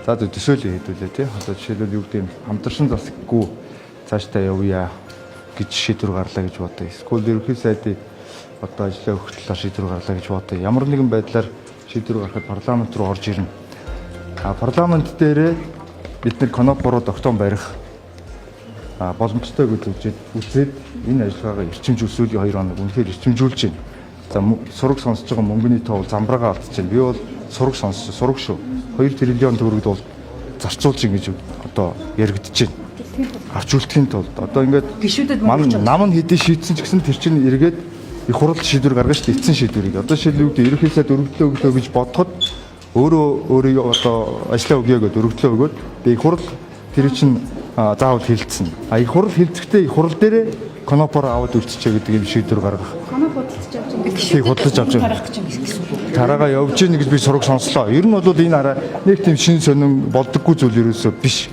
За төсөөлөе хэдүүлээ тий. Одоо жишээлбэл юу гэдэг юм хамтарсан засаггүй цаашдаа явъя гэж шийдвэр гарлаа гэж бодъё. Эсвэл ерөнхий сайдын одоо ажлаа өгчлөө шийдвэр гарлаа гэж бодъё. Ямар нэгэн байдлаар шийдвэр гаргахад парламент руу орж ирнэ. Парламент дээрээ бид нэр конопороо тогтоон барих боломжтой гэж үзээд энэ ажиллагаагаа эрчимжүүлсүүлийн 2 хоног үнэхээр эрчимжүүлж байна. За сураг сонсож байгаа мөнгөний тоо замбраага алдчихэв. Би бол сураг сонсож сураг шүү. 2 триллион төгрөгд бол зарцуулж ингэж одоо яригдчихэв. Арчуултын тулд одоо ингээд нам нь хэдий шийдсэн ч гэсэн тэр чинь эргээд их хурал шийдвэр гаргаж шүү дээ. Эцсийн шийдвэрийг. Одоо жишээлбэл ерөнхий сайд өргөдлөө гэж бодоход өөрөө одоо ажлаа өгье гэдээ өргөдлөө өгөөд их хурал тэр чинь заавал хилцсэн. Их хурал хилцэхдээ их хурал дээрээ конопор аваад үлдчихэ гэдэг юм шийдвэр гаргах. Конопор худалдаж авч байгаа. Гişийг худалдаж авч байгаа. Тараага явж ийн гэж би сураг сонслоо. Ер нь бол энэ араа нэг тийм шин сонин болдоггүй зүйл ерөөсөө биш.